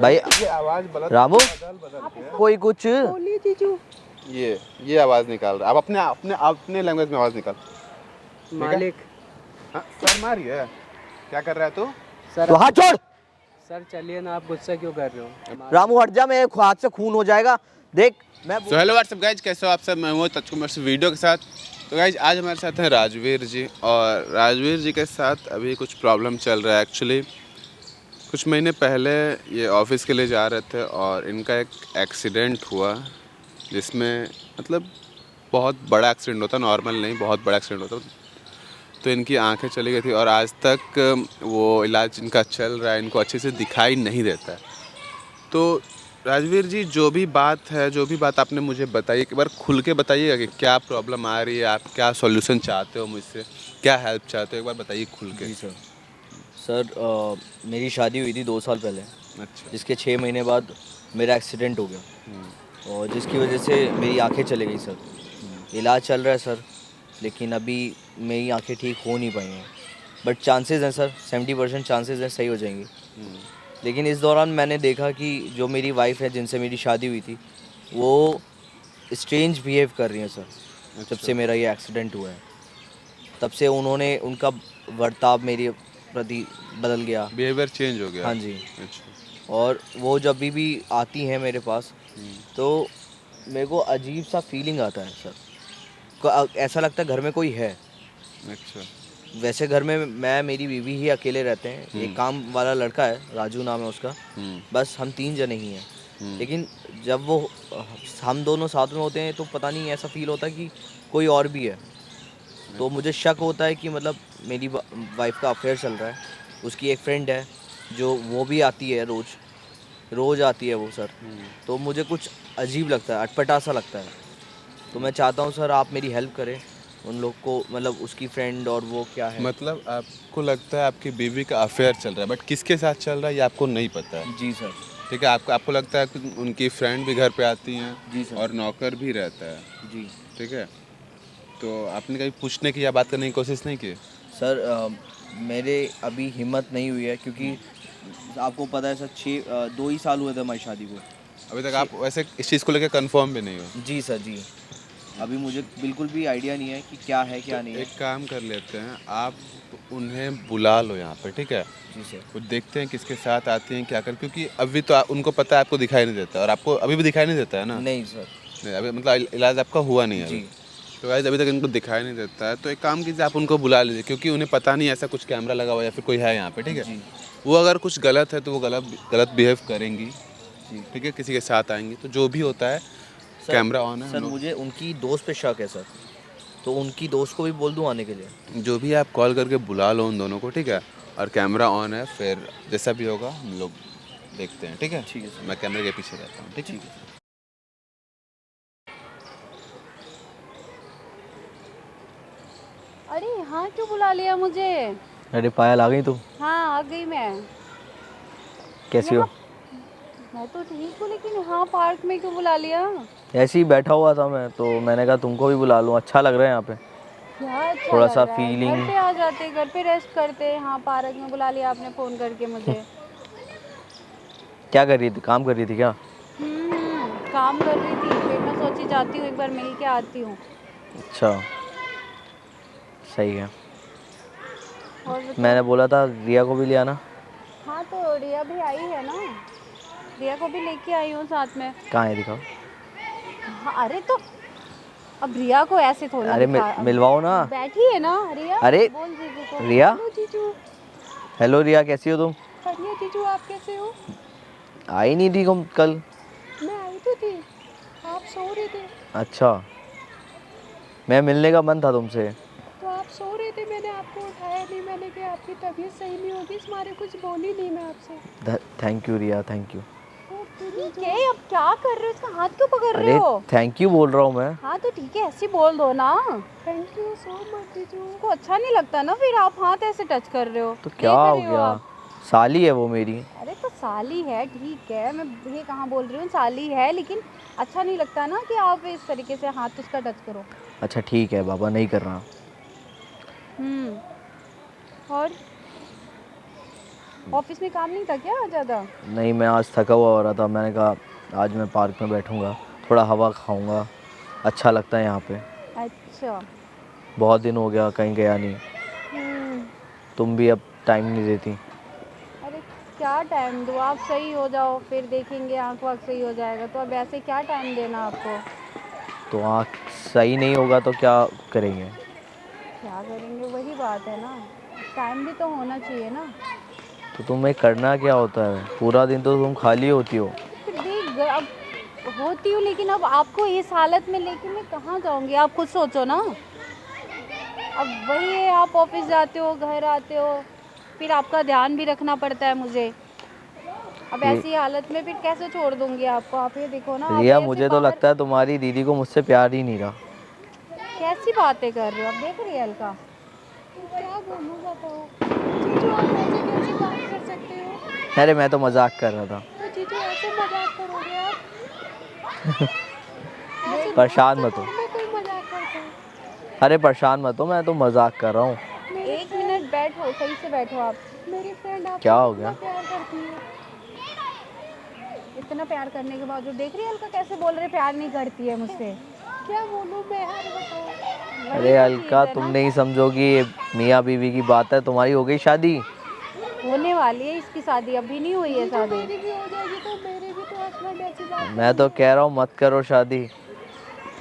भाई ये आवाज रामू बदल के कोई कुछ बोलिए जीजू। ये आवाज निकाल रहा है। अब अपने अपने अपने लैंग्वेज में आवाज निकाल। मालिक। हाँ, सर मारी है। क्या कर रहा है तू? सर तो हाथ छोड़। सर चलिए ना, आप गुस्सा क्यों कर रहे हो? रामू हट जा, मेरे हाथ से खून हो जाएगा। देख मैं सो हेलो व्हाट्सअप गाइज, कैसे हो आप सब? मैं हूँ तज कुमार से वीडियो के साथ। तो गाइज आज हमारे साथ हैं राजवीर जी, और राजवीर जी के साथ अभी कुछ प्रॉब्लम चल रहा है। एक्चुअली कुछ महीने पहले ये ऑफिस के लिए जा रहे थे और इनका एक एक्सीडेंट हुआ, जिसमें मतलब बहुत बड़ा एक्सीडेंट होता, नॉर्मल नहीं, बहुत बड़ा एक्सीडेंट होता। तो इनकी आंखें चली गई थी और आज तक वो इलाज इनका चल रहा है, इनको अच्छे से दिखाई नहीं देता है। तो राजवीर जी, जो भी बात है, जो भी बात आपने मुझे बताई, एक बार खुल के बताइएगा कि क्या प्रॉब्लम आ रही है, आप क्या सॉल्यूशन चाहते हो मुझसे, क्या हेल्प चाहते हो, एक बार बताइए खुल के। जी सर। मेरी शादी हुई थी 2 साल पहले, अच्छा। जिसके 6 महीने बाद मेरा एक्सीडेंट हो गया और जिसकी वजह से मेरी आंखें चली गई सर। इलाज चल रहा है सर, लेकिन अभी मेरी आंखें ठीक हो नहीं पाई हैं। बट चांसेस हैं सर, 70% चांसेस हैं सही हो जाएंगी। लेकिन इस दौरान मैंने देखा कि जो मेरी वाइफ है, जिनसे मेरी शादी हुई थी, वो स्ट्रेंज बिहेव कर रही हैं सर। जब अच्छा। से मेरा ये एक्सीडेंट हुआ है, तब से उनका बर्ताव मेरे प्रति बदल गया। बिहेवियर चेंज हो गया। हाँ जी। अच्छा। और वो जब भी आती हैं मेरे पास, तो मेरे को अजीब सा फीलिंग आता है सर। ऐसा लगता है घर में कोई है। अच्छा। वैसे घर में मैं मेरी बीवी ही अकेले रहते हैं, एक काम वाला लड़का है, राजू नाम है उसका। बस हम 3 जने ही हैं। लेकिन जब वो हम दोनों साथ में होते हैं तो पता नहीं ऐसा फील होता है कि कोई और भी है। तो मुझे शक होता है कि मतलब मेरी वाइफ का अफेयर चल रहा है। उसकी एक फ्रेंड है जो वो भी आती है, रोज़ आती है वो सर। तो मुझे कुछ अजीब लगता है, अटपटा सा लगता है। तो मैं चाहता हूँ सर आप मेरी हेल्प करें उन लोग को, मतलब उसकी फ्रेंड और वो क्या है। मतलब आपको लगता है आपकी बीवी का अफेयर चल रहा है, बट किसके साथ चल रहा है ये आपको नहीं पता है। जी सर। ठीक है, आपको लगता है कि उनकी फ्रेंड भी घर पे आती हैं जी सर। और नौकर भी रहता है। जी ठीक है, तो आपने कभी पूछने की या बात करने की कोशिश नहीं की? सर, मेरे अभी हिम्मत नहीं हुई है, क्योंकि आपको पता है सर, 2 ही साल हुए थे हमारी शादी को। अभी तक आप छः। वैसे इस चीज़ को लेकर कंफर्म भी नहीं हो? जी सर जी। अभी मुझे बिल्कुल भी आइडिया नहीं है कि क्या है तो क्या नहीं है। एक काम कर लेते हैं, आप उन्हें बुला लो यहाँ पे, ठीक है? जी सर। वो देखते हैं किसके साथ आती हैं, क्या कर, क्योंकि अभी तो उनको पता है आपको दिखाई नहीं देता, और आपको अभी भी दिखाई नहीं देता है ना? नहीं सर। नहीं, अभी मतलब इलाज आपका हुआ नहीं है अभी। जी। तो गाइस अभी तक इनको दिखाई नहीं देता है, तो एक काम कीजिए, आप उनको बुला लीजिए, क्योंकि उन्हें पता नहीं ऐसा कुछ कैमरा लगा हुआ है या फिर कोई है यहाँ पे, ठीक है? जी। वो अगर कुछ गलत है तो वो गलत बिहेव करेंगी, जी ठीक है, किसी के साथ आएंगी, तो जो भी होता है, सर। कैमरा ऑन है, हम सर लोग मुझे उनकी दोस्त पे शक है सर, तो उनकी दोस्त को भी बोल दूं आने के लिए। जो भी आप कॉल करके बुला लो उन दोनों को, ठीक है? और कैमरा ऑन है, फिर जैसा भी होगा हम लोग देखते हैं, ठीक है? ठीक है सर। मैं कैमरे के पीछे रहता हूँ, ठीक है? ठीक है। अरे यहाँ क्यों बुला लिया मुझे? अरे पायल, आ गई तू? हाँ आ गई मैं। कैसी हो? मैं तो ठीक हूँ, लेकिन यहाँ पार्क में क्यों बुला लिया? ऐसे ही बैठा हुआ था मैं, तो मैंने कहा तुमको भी बुला लूँ, अच्छा लग रहा है यहाँ पे। क्या अच्छा थोड़ा लग सा रहा है? घर फीलिंग। पे आ जाते, घर पे रेस्ट करते। यहाँ पार्क में बुला लिया आपने फ़ोन करके मुझे। क्या कर रही थी, काम कर रही थी क्या? काम कर रही थी, फिर मैं सोची जाती हूँ एक बार मिल के आती हूँ। अच्छा, सही है। और बताओ। मैंने बोला था रिया को भी ले आना। हाँ तो रिया भी आई है ना, रिया को भी लेके आई हूँ साथ में। कहाँ है, दिखाओ। हाँ, अरे तो अब रिया को ऐसे थोड़ी ना अरे दिखा। मिलवाओ ना। बैठी है ना रिया। अरे बोल जीजू को। रिया। हेलो जीजू। हेलो रिया, कैसी हो तुम? बढ़िया जीजू, आप कैसे हो? आई नहीं थी तुम कल? मैं आई तो थी, आप सो रहे थे। अच्छा, मैं मिलने का मन था तुमसे। तो आप सो रहे थे, मैंने आपको उठाया नहीं। मैंने कहा आपकी तबीयत सही नहीं होगी, इस मारे कुछ बोली नहीं मैं आपसे। Thank you Riya, thank you. ठीक है, अब क्या कर रहे हो? इसका हाथ क्यों पकड़ रहे अरे हो? थैंक यू बोल रहा हूँ मैं। हाँ तो ठीक है, ऐसे बोल दो ना। थैंक यू सो मच जीजू। उसको अच्छा नहीं लगता ना, फिर आप हाथ ऐसे टच कर रहे हो। तो ये क्या कर हो रहे हो गया, आप। साली है वो मेरी। अरे तो साली है, ठीक है, मैं ये कहाँ बोल रही हूँ, साली है, लेकिन अच्छा नहीं लगता ना कि आप इस तरीके से हाथ उसका टच करो। अच्छा ठीक है बाबा, नहीं कर रहा। और ऑफिस में काम नहीं था क्या ज़्यादा? नहीं, मैं आज थका हुआ हो रहा था, मैंने कहा आज मैं पार्क में बैठूंगा, थोड़ा हवा खाऊंगा, अच्छा लगता है यहाँ पे। अच्छा। बहुत दिन हो गया कहीं गया नहीं, हम्म। तुम भी अब टाइम नहीं देती। अरे क्या टाइम दूँ, आप सही हो जाओ फिर देखेंगे, आँख वाँख सही हो जाएगा, तो अब ऐसे क्या टाइम देना आपको? तो आँख सही नहीं होगा तो क्या करेंगे? क्या करेंगे, वही बात है ना, टाइम भी तो होना चाहिए ना। तो तुम्हें करना क्या होता है? पूरा दिन तो तुम खाली होती हो। फिर भी अब होती हूँ, लेकिन अब आपको इस हालत में लेके मैं कहाँ जाऊँगी, आप खुद सोचो ना। अब वही है, आप ऑफिस जाते हो, घर आते हो, फिर आपका ध्यान भी रखना पड़ता है मुझे। अब ये ऐसी हालत में फिर कैसे छोड़ दूंगी आपको? आप ये देखो ना, आप रिया, ऐसे मुझे तो बाहर लगता है तुम्हारी दीदी को मुझसे प्यार ही नहीं रहा। कैसी बातें कर रहे हो? अब देख रही है अलका। क्या बोलूँ बताओ? जीजू आप ऐसे कैसे बात कर सकते हो? अरे मैं तो मजाक कर रहा था। तो जीजू ऐसे मजाक करोगे आप? ऐसे परेशान आपके मत हो। घर में कोई मजाक करता है? अरे परेशान मत हो, मैं तो मजाक कर रहा हूँ। मेरी एक फ्रेंड मिनट बैठो, सही से बैठो आप। मेरी फ्रेंड क्या आपसे हो कितना गया? प्यार करती है। इतना प्यार करने के बावजूद देख रही है अलका कैसे बोल रहे, प्यार नहीं करती है मुझसे। क्या बोलूँ मैं, यार बताओ। वही अरे तो अलका, चीज़ है तुम ना, नहीं समझोगी, ये मियाँ बीवी की बात है। तुम्हारी हो गई शादी? होने वाली है इसकी शादी, अभी नहीं हुई है जीजू शादी। मेरी भी हो जाएगी तो मेरे भी तो हस्बैंड ऐसी बात मैं तो करेंगे। कह रहा हूँ मत करो शादी।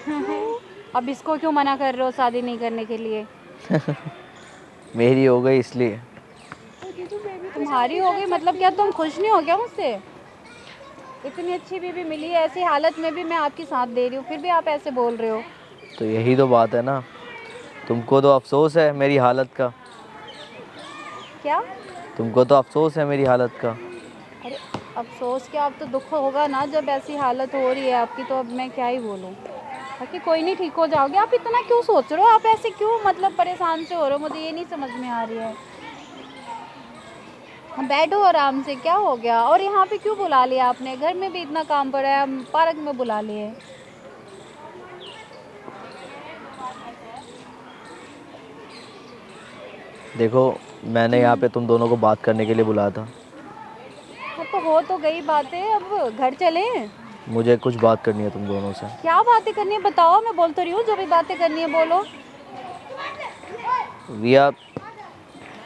क्यों? अब इसको क्यों मना कर रहे हो शादी नहीं करने के लिए? मेरी हो गई इसलिए। तो जीजू मैं भी तो तुम्हारी शादी हो कर गई मतलब सकती क्या हूँ तुम ना। खुश नहीं हो क्या मुझसे? इतनी अच्छी बीवी मिली है, ऐसी हालत में भी मैं आपकी साथ दे रही हूँ, फिर भी आप ऐसे बोल रहे हो। तो यही तो बात है ना, तुमको तो अफसोस है मेरी हालत का। क्या? तुमको तो अफसोस है मेरी हालत का। अरे अफसोस क्या, अब तो दुख होगा ना जब ऐसी हालत हो रही है आपकी, तो अब मैं क्या ही बोलूँ। बाकी कोई नहीं, ठीक हो जाओगे। आप इतना क्यों सोच रहे हो, आप ऐसे क्यों मतलब परेशान से हो रहे हो, मुझे ये नहीं समझ में आ रही है। हाँ, बैठो आराम से, क्या हो गया? और यहाँ पे क्यों बुला लिया आपने? घर में भी इतना काम पड़ा है, हम पार्क में बुला लिए। देखो, मैंने यहाँ पे तुम दोनों को बात करने के लिए बुलाया था। हाँ तो हो तो गई बातें, अब घर चलें? मुझे कुछ बात करनी है तुम दोनों से। क्या बातें करनी है बताओ, मैं बोल तो रही हूँ, जो भी बातें करनी है बोलो। रिया,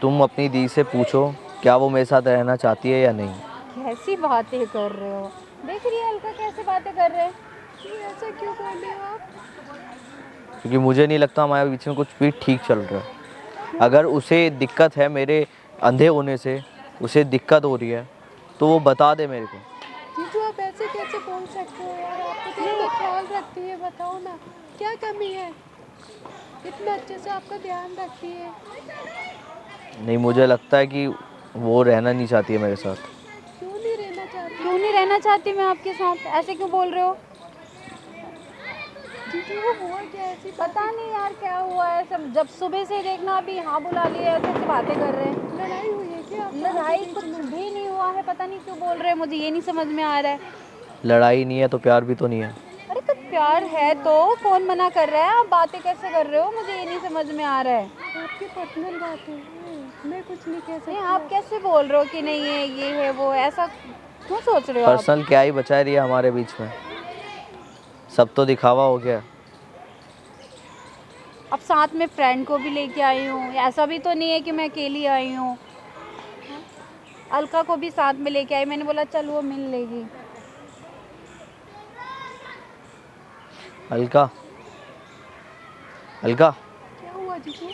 तुम अपनी दी से पूछो क्या वो मेरे साथ रहना चाहती है या नहीं। कैसी बातें कर रहे हो? देख रही है अलका कैसे बातें कर रहे हैं। क्यों ऐसा क्यों बोल रहे हो आप? क्योंकि मुझे नहीं लगता हमारे बीच में कुछ भी ठीक चल रहा है। अगर उसे दिक्कत है मेरे अंधे होने से, उसे दिक्कत हो रही है, तो वो बता दे मेरे को। जीजू आप ऐसे कैसे बोल सकते हो यार, आपको तो इतना ख्याल रखती है, बताओ ना क्या कमी है, इतना अच्छे से आपका ध्यान रखती है। नहीं, मुझे लगता है कि वो रहना नहीं चाहती है मेरे साथ। क्यों नहीं रहना चाहती? क्यों नहीं रहना चाहती मैं आपके साथ, ऐसे क्यों बोल रहे हो? जीजू वो हुआ क्या ऐसी पता नहीं यार क्या हुआ है, सब जब सुबह से देखना अभी हाँ बुला लिए, ऐसे ऐसे बातें कर रहे हैं। लड़ाई हुई है क्या आप? लड़ाई कुछ भी नहीं हुआ है, पता नहीं क्यों बोल रहे हैं, मुझे ये नहीं समझ में आ रहा है। लड़ाई नहीं है तो प्यार भी तो नहीं है। अरे तो प्यार है तो कौन मना कर रहा है, आप बातें कैसे कर रहे हो, मुझे ये नहीं समझ में आ रहा है। आपकी पर्सनल बात है, मैं कुछ नहीं कह सकती। नहीं, आप कैसे बोल रहे हो कि नहीं है ये है वो, ऐसा क्यों सोच रहे हो आप? पर्सनल क्या ही बचा है रिया हमारे बीच में, सब तो दिखावा हो गया। अब साथ में फ्रेंड को भी लेके आई हूँ, ऐसा भी तो नहीं है कि मैं अकेली आई हूँ। अलका को भी साथ में लेके आई, मैंने बोला चल वो मिल लेगी। अलका, अलका, क्या हुआ जीजू?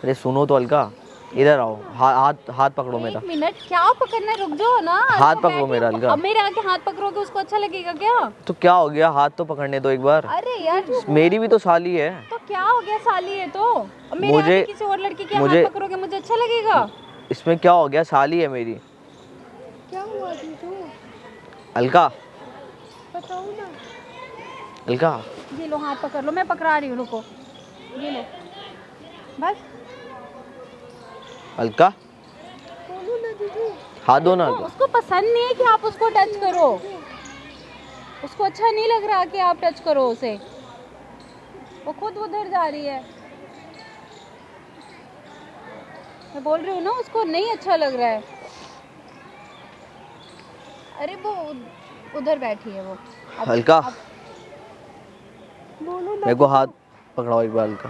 अरे सुनो तो अलका, इधर आओ, हाथ हाथ पकड़ो मेरा। एक मिनट, क्या पकड़ना है, रुक जाओ ना। हाथ अलका पकड़ो बैठी मेरा है, अलका। अब मेरे आके हाथ पकड़ोगे उसको अच्छा लगेगा क्या? तो क्या हो गया, हाथ तो पकड़ने दो एक बार। अरे यार मेरी भी तो साली है। तो क्या हो गया, साली है तो अब मेरे मुझे आके किसी और लड़की के मुझे हाथ पकड़ोगे, मुझे अच्छा लगेगा? इसमें क्या हो गया, साली है मेरी। क्या हुआ जीजू? अलका, बताओ ना। अलका, ये लो हाथ पकड़ लो, मैं पकड़ा रही हूँ, रुको, ये लो बस। अलका, बोलो ना जीजू। हाथ दो ना। उसको पसंद नहीं है कि आप उसको टच करो, उसको अच्छा नहीं लग रहा कि आप टच करो उसे, वो खुद उधर जा रही है। मैं बोल रही हूँ ना, उसको नहीं अच्छा लग रहा है। अरे वो उधर बैठी है वो। अलका बोलो ना, मेरे को हाथ पकड़ाओ एक बार अलका।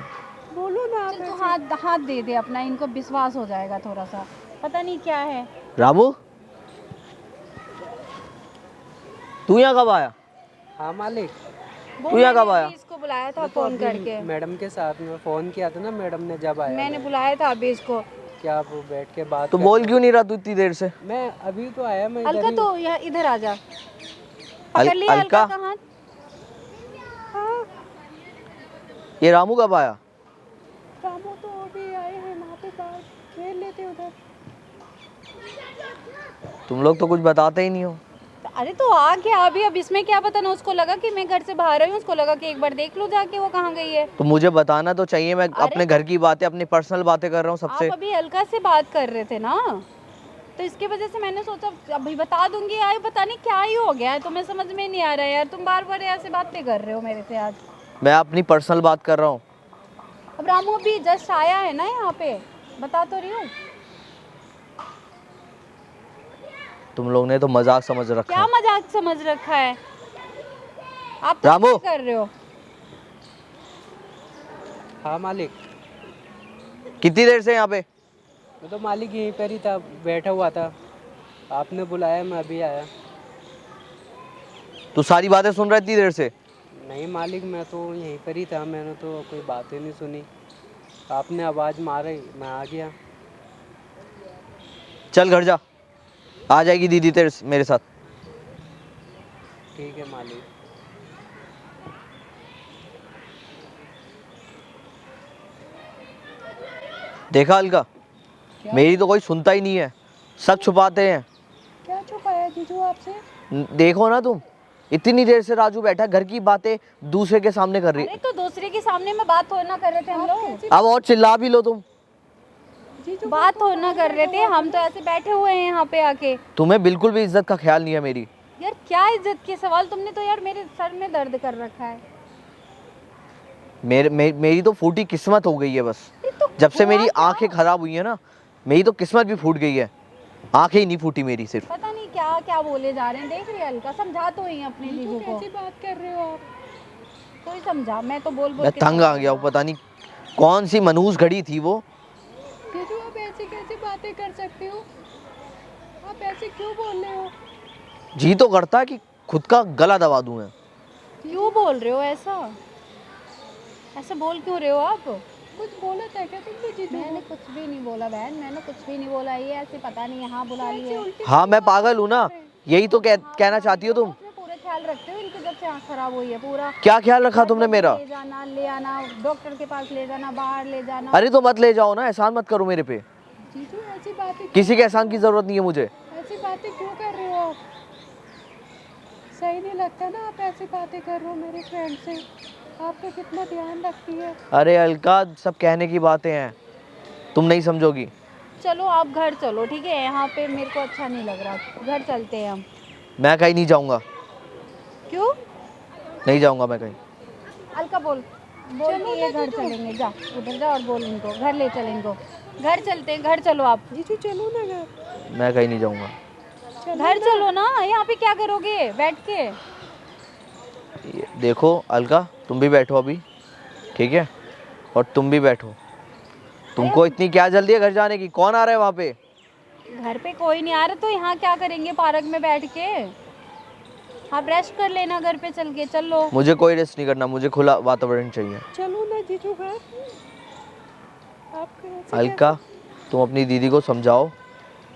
बोलो ना आप चल तू ऐसे। हाथ दे दे अपना, इनको विश्वास हो जाएगा थोड़ा सा, पता नहीं क्या है। रामू तू यहाँ कब आया? हाँ मालिक, तू यहाँ कब मैंने आया? अभी इसको बुलाया था मैं तो फोन अभी करके, मैडम के साथ में फ़ोन किया था ना, मैडम ने जब आया मैंने बुलाया था अभी इसको। क्या आप बैठ के बात तू कर बोल रहे क्यों नहीं रहा तू इतनी देर से? हो? मैं अभी तो आया, मैं अलका इधर ही। तो यहाँ इधर आ जा, पकड़ लिया अलका? अलका का हाथ। ये रामू कब आया? रामू तो अभी आए हैं, वहाँ पे बाहर खेल लेते उधर। तुम लोग तो कुछ बताते ही नहीं हो। अरे तो आ गया अभी, अब इसमें क्या पता ना, उसको लगा कि मैं घर से बाहर आई हूँ, उसको लगा कि एक बार देख लो जाके वो कहाँ गई है। तो मुझे बताना तो चाहिए, मैं अपने घर की बातें, अपनी पर्सनल बातें कर रहा हूँ सबसे। आप अभी अलका से बात कर रहे थे ना, तो इसकी वजह से मैंने सोचा अभी बता दूंगी यार, पता नहीं क्या ही हो गया है, तुम्हें समझ में नहीं आ रहा है यार, तुम बार बार ऐसे बातें कर रहे हो मेरे से आज। मैं अपनी पर्सनल बात कर रहा हूँ। अब रामू अभी जस्ट आया है ना यहाँ पे, बता तो रही हूँ। तुम लोग ने तो मजाक समझ रखा क्या है। मजाक समझ रखा है, आप तो रामू! क्या कर रहे हो? हाँ मालिक, कितनी देर से यहाँ पे? मैं तो मालिक यहीं पर ही था, बैठा हुआ था, आपने बुलाया, मैं अभी आया। तू सारी बातें सुन रहा है इतनी देर से? नहीं मालिक, मैं तो यहीं पर ही था, मैंने तो कोई बात ही नहीं सुनी, आपने आवाज़ मारी, मैं आ गया। चल घर जा, आ जाएगी दीदी तेरे मेरे साथ। ठीक है मालिक। देखा अलका, मेरी तो कोई सुनता ही नहीं है, सब छुपाते हैं। क्या छुपाया जीजू आपसे? देखो ना तुम, इतनी देर से राजू बैठा है, घर की बातें दूसरे के सामने कर रही। अरे तो दूसरे के सामने में बात थोड़ी ना कर रहे थे हम लोग, अब और चिल्ला भी लो तुम। जीजू बात थोड़ी ना कर रहे थे हम, तो ऐसे बैठे हुए हैं यहाँ पे आके। तुम्हें बिल्कुल भी इज्जत का ख्याल नहीं है मेरी। यार क्या इज्जत के सवाल, तुमने तो यार मेरे सर में दर्द कर रखा है। मेरी तो फूटी किस्मत हो गई है बस। तो जब से हुआ मेरी क्या? आंखें खराब हुई है ना, मेरी तो किस्मत भी फूट गई है, आंखें ही नहीं फूटी मेरी सिर्फ। पता नहीं क्या क्या बोले जा रहे हैं, देख रही है अलका, समझा तो ही अपने जीजू को, कैसी बात कर रहे हो आप? तो ही समझा, मैं तो बोल बोल मैं के तंग आ गया हूँ, पता नहीं कौन सी मनहूस घड़ी थी वो। जीजू आप ऐसी कैसी बातें कर सकते हो? आप ऐसे क्यों बोल रहे हो? जी तो करता है कि खुद का गला दबा दूं मैं। क्यों बोल रहे हो ऐसा, ऐसे बोल क्यों रहे हो आप? कुछ बोला था क्या तुमने जीजू? मैंने कुछ भी नहीं बोला बहन, मैंने कुछ भी नहीं बोला, ये ऐसे पता नहीं यहाँ बुला लिए। हाँ मैं पागल हूँ ना, यही तो कहना चाहती हो तुम। अपने पूरे ख्याल रखते हो इनकी, जब से आँख खराब हुई है पूरा। क्या ख्याल रखा तुमने मेरा? ले जाना, ले आना, डॉक्टर के पास ले जाना, बाहर ले जाना। अरे तो मत ले जाओ ना, एहसान मत करो मेरे पे, जीजू ऐसी बातें किसी के एहसान की जरूरत नहीं है मुझे। ऐसी बातें क्यों कर रहे हो आप? सही नहीं लगता ना, आप ऐसी बातें कर रहे हो मेरे फ्रेंड से। आपका कितना ध्यान रखती है। अरे अलका, सब कहने की बातें हैं, तुम नहीं समझोगी। चलो आप घर चलो, ठीक है, यहाँ पे मेरे को अच्छा नहीं लग रहा, घर चलते हैं हम। मैं कहीं नहीं जाऊंगा, क्यों? नहीं जाऊंगा मैं कहीं। अलका बोल कि ये घर चलेंगे, जा उधर जा और बोल इनको घर ले चल, इनको घर चलते हैं, घर चलो आप। जीजू चलो ना घर। मैं कहीं नहीं जाऊंगा। घर चलो ना, यहाँ पे क्या करोगे बैठ के? देखो अलका, तुम भी बैठो अभी, ठीक है, और तुम भी बैठो। तुमको इतनी क्या जल्दी है घर जाने की? कौन आ रहा है वहाँ पे? घर पे कोई नहीं आ रहा, तो यहाँ क्या करेंगे पार्क में बैठ के? आप रेस्ट कर लेना घर पे चल के, चलो। मुझे कोई रेस्ट नहीं करना, मुझे खुला वातावरण चाहिए। चलो ना जीजू घर। आप कैसे अलका, तुम अपनी दीदी को समझाओ,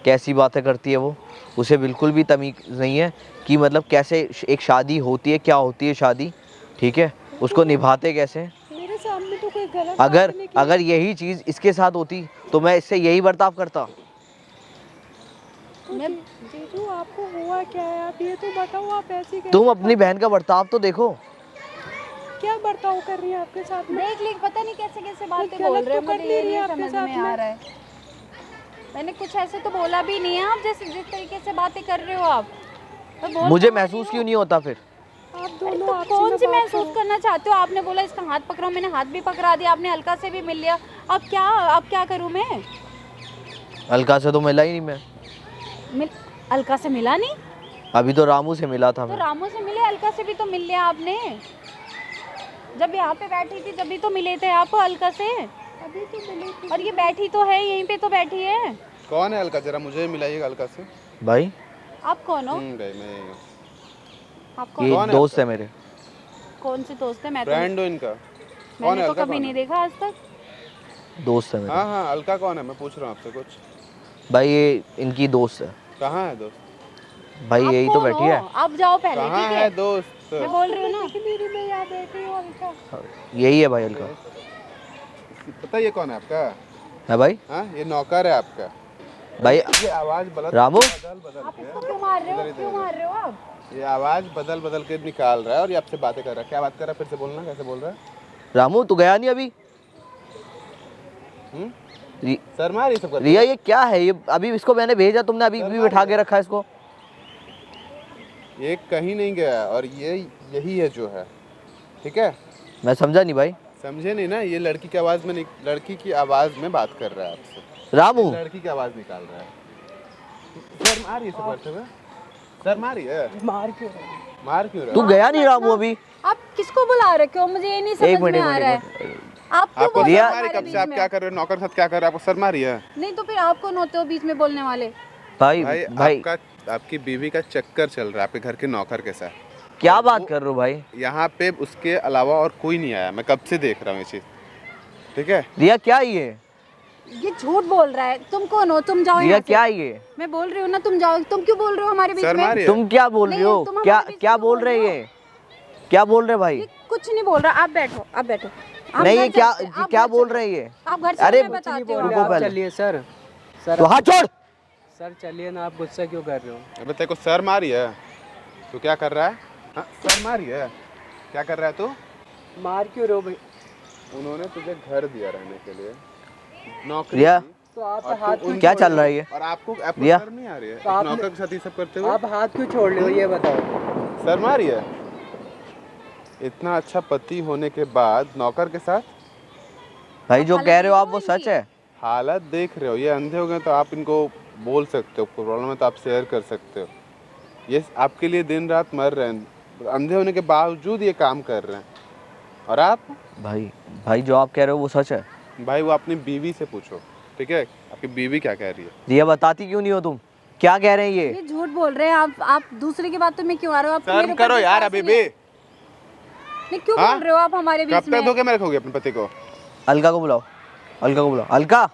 कैसी बातें करती है वो, उसे बिल्कुल भी तमीज़ नहीं है कि मतलब कैसे एक शादी होती है, क्या होती है शादी, ठीक है, उसको निभाते कैसे। मेरे सामने तो कोई गलत बात अगर नहीं की। अगर यही चीज़ इसके साथ होती तो मैं इससे यही बर्ताव करता। तो जीजू आपको हुआ क्या है? आप ये तो बताओ, आप ऐसी कैसे तुम अपनी बहन का बर्ताव तो देखो। क्या बर्ताव कर रही है आपके साथ में? देख लिख, पता नहीं कैसे कैसे बातें गलत बोल रहे हैं, तो कर मुझे नहीं ये रही नहीं आपके समझ साथ में आ में। रहा है। मैंने कुछ ऐसे तो बोला भी नहीं है, आप जैसे जिस तरीके से बातें कर रहे हो आप, मैं बोल मुझे कहाँ रही महसूस हूँ? क्यों नहीं होता फिर? आप अरे दोनों तो आपसी कौन में सी बात महसूस करो। करना चाहते हो? आपने बोला इसका हाथ पकड़ो, मैंने हाथ भी पकड़ा दिया, आपने अलका से भी मिल लिया, अब क्या करूँ मैं? अलका से तो मिला ही नहीं मैं। अलका से मिला नहीं? अभी तो रामू से मिला था तो मैं। रामू से मिले, अलका से भी तो मिल लिया आपने। जब यहाँ पे बैठी थी जब भी तो मिले थे आप अलका से। अभी तो मिली थी। और ये बैठी तो है, यहीं पे तो बैठी है। कौन है अलका, जरा मुझे मिलाइएगा अलका से। भाई आप कौन हो? भाई मैं यही हूँ। आप कौन? ये कौन है दोस्त आपका? है मेरे। कौन से दोस्त है? मैं तो फ्रेंड हो इनका? कौन मैंने है तो अलका, कभी कौन नहीं है? देखा आज तक। दोस्त है मेरे। हाँ हाँ, अलका कौन है, मैं पूछ रहा हूँ आपसे कुछ। भाई ये इनकी दोस्त है। कहाँ है दोस्त? भाई आप यही तो कौन बैठी हो? है। आप जाओ पहले, कहाँ ठीक है है? दोस्त? मैं बोल रही हूँ ना। दिख नहीं रही, मैं यहाँ बैठी हूँ अलका। यही है भाई अलका। पता है ये कौन है आपका? है भाई। हाँ, ये नौकर है आपका। भाई ये आवाज रामू बदल आप के इसको क्यों मार रहे हो? इधर, क्यों इधर। मार रहे हो आप? ये आवाज बदल बदल के निकाल रहा है और ये आपसे बातें कर रहा है। क्या बात कर रहा है, फिर से बोलना, कैसे बोल रहा है? रामू तू गया नहीं अभी? सर मार ये सब कर। रिया ये क्या है ये? अभी इसको मैंने भेजा, तुमने अभी भी बैठा के रखा है इसको। ये कहीं नहीं गया और ये यही है जो है, ठीक है? मैं समझा नहीं भाई। समझे नहीं ना, ये लड़की की आवाज में लड़की की आवाज में बात कर रहा है आपसे। रामू लड़की की आवाज निकाल रहा है। सर मार ये सब करते हुए। सर मार ये। मार क्यों रहे हो? मार क्यों रहा तू है? गया नहीं रामू अभी? आप किसको बुला रखे हो? मुझे ये नहीं समझ में आ रहा है। आप क्यों आपको बोल रहे रिया- हो सर मारी, हमारे कब बीच से आप में? क्या कर रहे हो? नौकर के साथ क्या कर रहे हो? आपको सर मारी है? नहीं तो फिर आप कौन होते हो बीच में बोलने वाले? भाई भाई भाई आपका, आपकी बीवी का चक्कर चल रहा है आपके घर के नौकर के साथ। क्या बात कर रहे हो भाई? यहाँ पे उसके अलावा और कोई नहीं आया, मैं कब से देख रहा हूँ ये चीज, ठीक है? रिया क्या ये? ये झूठ बोल रहा है। तुम कौन हो? तुम जाओ रिया यहाँ से। क्या ये? मैं बोल रही हूँ ना, तुम जाओ। तुम क्यों बोल रहे हो हमारे बीच सर में? मारिए। तुम क्या बोल रहे नहीं, हो? तुम क्या हमारे बीच क्या में बोल रहे बोल ये? क्या बोल रहे भाई? ये कुछ नहीं बोल रहा। आप बैठो, आप बैठो। आप नहीं घर ये क्या चलते- आप क्या घर बोल चलो। रहे हैं ये? आप घर अरे चलो, मैं बताती हूँ। रुको आप पहले। चलिए सर। सर तो हाथ छोड़। सर चलिए ना, आप गुस्सा क्यों कर रहे हो? अबे तेरे को सर मारी है? तू क्या कर रहा है? हाँ, सर मारी है? क्या कर रहा है तू? मार क्यों रहे हो भाई? उन्होंने तुझे घर दिया रहने के लिए, नौकरी रिया दी, तो आप और हाथ तू क्यों क्या छोड़ चल रहे रहा है ये? और आपको रिया? सर नहीं आ रही है तो आपने- नौकर के साथ ये सब करते हो? हुए? आप हाथ क्यों छोड़ रहे हो ये बताओ? सर मारी है? इतना अच्छा पति होने के बाद नौकर के साथ? भाई जो कह रहे हो आप वो सच है? हालत देख रहे हो, ये अंधे हो गए तो आप इनको बोल सकते हो, प्रॉब्लम है तो आप शेयर कर सकते हो। ये आपके लिए दिन रात मर रहे हैं, अंधे होने के बावजूद ये काम कर रहे हैं, और आप? भाई भाई जो आप कह रहे हो वो सच है? भाई वो अपनी बीवी से पूछो, ठीक है? आपकी बीवी क्या कह रही है? रिया बताती क्यों नहीं हो तुम? क्या कह रहे हैं ये? ये झूठ बोल रहे हैं आप दूसरे की बातों में क्यों आ रहे हो? आपको मेरे शर्म ऊपर करो यार विश्वास अभी नहीं भी। है? नहीं क्यों हाँ? बोल रहे हो आप हमारे कब बीच तक में? धोखे में रखोगे अपने पति को? अलका को बुलाओ। अलका को बुलाओ। अलका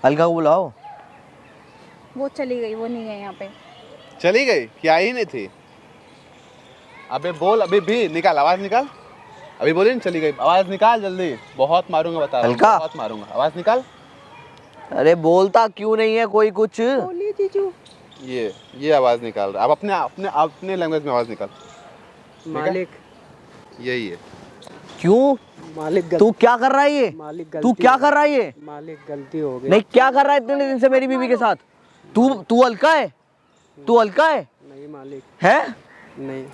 अलका को बुलाओ। वो चली गई, वो नहीं है यहाँ पे। चली गई? क्या ही नहीं थी? अबे बोल, अभी भी निकाल, आवाज निकाल। अभी बोली नहीं चली गई, आवाज निकाल जल्दी, बहुत मारूंगा बता रहा हूँ, अलका? बहुत मारूंगा, आवाज निकाल। अरे बोलता क्यों नहीं है कोई कुछ? बोलिए जीजू। ये आवाज निकाल रहा है। अब अपने अपने अपने लैंग्वेज में आवाज निकाल। मालिक यही है। क्यों? मालिक तू क्या कर रहा है ये? मालिक तू गलती क्या हो- कर रहा है ये? मालिक गलती हो गई। नहीं क्या कर रहा है इतने दिन से मेरी बीवी के साथ? तू तू अलका है? तू अलका है? नहीं मालिक, है? नहीं।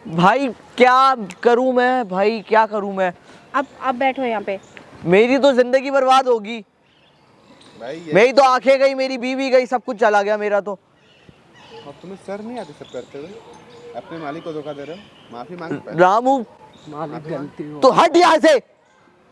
भाई क्या करूं मैं? भाई क्या करूं मैं? अब बैठो यहाँ पे। मेरी तो जिंदगी बर्बाद होगी। भाई ये मेरी तो आंखें गई, मेरी बीवी गई, सब कुछ चला गया मेरा तो। अब तुम्हें सर नहीं आती सब करते हुए? अपने मालिक को धोखा दे रहे हो? माफी मांग पहले। रामू मालिक गलती हो तू हट यहाँ से।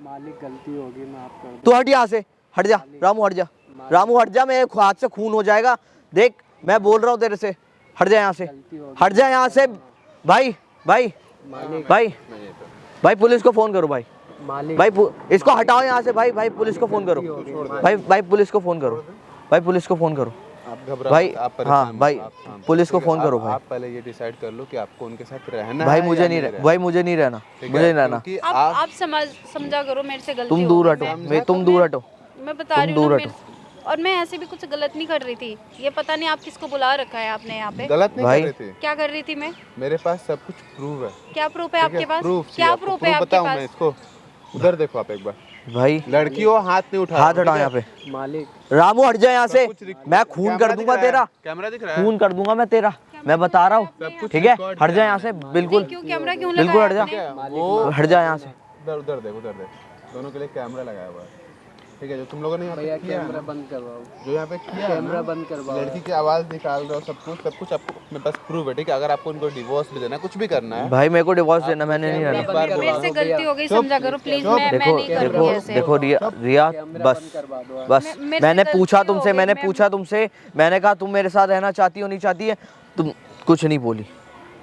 मालिक गलती होगी, माफ कर दो। तू हट यहाँ से। हट जा रामू, हट जा रामू, हट जा। मेरे हाथ से खून हो जाएगा। देख मैं बोल रहा हूँ तेरे से, हट जा यहाँ से, गलती होगी हट जा यहाँ से। भाई भाई मालिक। भाई मैं यहीं पे। भाई पुलिस को फोन करो भाई। मालिक भाई इसको हटाओ यहाँ से। भाई भाई पुलिस को फोन करो। भाई भाई पुलिस को फोन करो। भाई पुलिस को फोन करो। आप घबराओ भाई मत, आप परेशान हाँ मत, भाई आप शांत पुलिस को हो, ठीक है? फोन करो आप- भाई। आप पहले ये डिसाइड कर लो कि आपको उनके साथ रहना भाई है मुझे या नहीं रहना। भाई मुझे नहीं रहना, ठीक मुझे है? नहीं रहना। क्योंकि आप समझा करो, मेरे से गलती तुम हो दूर गई। हटो, तुम दूर हटो। मैं बता तुम रही हूँ दूर ना, हटो। और मैं ऐसे भी कुछ गलत नहीं कर रही थी। ये पता नहीं आप किसको बुला रखा है आपने यहाँ पे। गलत नहीं भाई। कर रही थी। क्या कर रही थी मैं? मेरे पास सब कुछ प्रूफ है। क्या प्रूफ है ठीक आपके पास? प्रूफ क्या प्रूफ है आपके बताऊं मैं पास? इसको? उधर देखो आप एक बार, भाई लड़की हो, हाथ नहीं उठा, हाथ ठीक हटाओ है? यहाँ पे। मालिक रामू हट जा यहाँ से। मैं खून कैमरा कर दिख दूंगा रहा है? तेरा, कैमरा दिख रहा है? खून कर दूंगा मैं तेरा। मैं बता रहा हूँ, ठीक है? हट जा यहाँ से, बिल्कुल क्यों कैमरा क्यों बिल्कुल लगाया हट जा। आपने? वो हट जा यहाँ से। उधर उधर देख, उधर देख, दोनों के लिए कैमरा लगाया हुआ है। ठीक है, जो तुम लोगों ने यहाँ पे भैया किया है कैमरा ना, बंद करवाओ, जो यहाँ पे किया है कैमरा ना, बंद करवाओ। लड़की की आवाज़ निकाल रहे हो, सब कुछ आपको मेरे पास प्रूफ है, ठीक है। अगर आपको उनको डिवोर्स भी देना है, कुछ भी करना है, भाई मेरे को डिवोर्स देना, मैंने नहीं कैमरा रहना। बंद करवा मेरे से दो गलती भैया। हो गई, चुप, समझा करो प्लीज। चुप। मैं देखो नहीं देखो करूँगी ऐसे। देखो रिया कैमरा बस बंद करवा दो आप। बस मेरे से मैंने गलती पूछा हो तुमसे, गई, मैंने मैं- पूछा तुमसे, मैंने कहा तुम मेरे साथ रहना चाहती हो नहीं चाहती है, तुम कुछ नहीं बोली,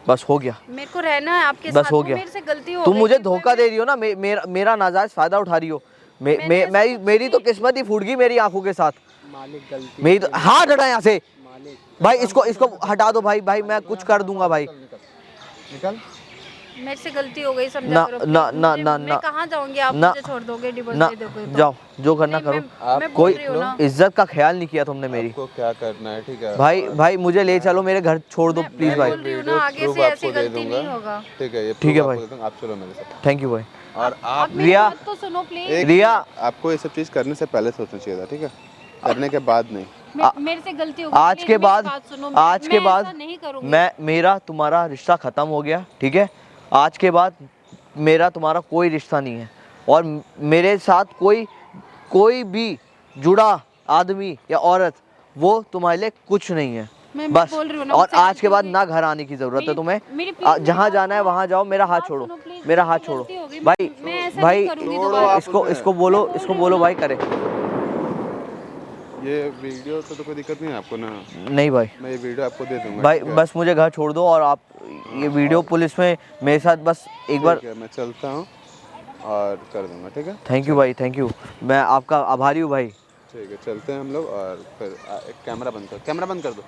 बस हो गया, मेरे को रहना है आपके बस साथ, हो वो गया। मेरे से गलती हो तुम गई मुझे थी, धोखा दे रही हो ना, मेरा नाजायज फायदा उठा रही हो। मेरी तो किस्मत ही फूट गई मेरी आंखों के साथ। मालिक गलती मेरी तो हाथ हटा यहाँ से मालिक। भाई, इसको हटा दो भाई, मैं कुछ कर दूंगा भाई। निकल। मेरे से गलती हो गई, समझा ना करो ना please। ना मुझे- ना मैं ना कहाँ जाऊंगी, आप ना मुझे छोड़ दोगे, डिवोर्स ना दे दोगे तो? जाओ, जो करना नहीं, करो। मैं बोल कोई रही हूँ ना। इज्जत का ख्याल नहीं किया तुमने मेरी। आपको क्या करना है, ठीक है भाई मुझे ले चलो, मेरे घर छोड़ दो प्लीज मैं भाई। बोल रही हूँ ना, वीडियो आगे प्रूफ से ऐसी आपको दे गलती दूंगा। नहीं होगा। ठीक है, ये ठीक है proof भाई। आपको दे दूंगा, आप चलो मेरे साथ। थैंक यू भाई। और आप मेरी रिया- बात तो सुनो प्लीज। रिया आपको ये सब चीज़ करने से पहले सोचना चाहिए था, ठीक है, करने के बाद नहीं। मेरे से गलती हो गई, आज please के मेरी बाद बात सुनो। आज के मैं बाद ऐसा नहीं करूँगी। मेरा तुम्हारा रिश्ता खत्म हो गया, ठीक है। आज के बाद मेरा तुम्हारा कोई रिश्ता नहीं है, और मेरे साथ कोई भी जुड़ा आदमी या औरत वो तुम्हारे लिए कुछ नहीं है, मैं बस। बोल रही हूँ ना, और मुझसे आज के गलती बाद हो ना घर आने की जरूरत है मेरी- तुम्हें। मेरी please जहाँ मेरी जाना है बात वहाँ जाओ, मेरा हाथ बात छोड़ो, सुनो, please। मेरा हाथ मुझसे छोड़ो गलती हो गई, भाई। मैं ऐसा भाई नहीं करूँगी छोड़ो दोबारा। आप इसको उन्हें। इसको बोलो, इसको बोलो भाई करे। ये वीडियो तो कोई दिक्कत नहीं है आपको ना, नहीं भाई, मैं ये वीडियो आपको दे दूंगा, भाई ठीक है? बस मुझे घर छोड़ दो, और आप ये वीडियो पुलिस में मेरे साथ बस एक बार। ठीक है, मैं चलता हूँ और कर दूंगा, ठीक है। थैंक यू भाई, थैंक यू, मैं आपका आभारी हूँ भाई। ठीक है, चलते हैं हम लोग, और फिर एक कैमरा बंद कर दो।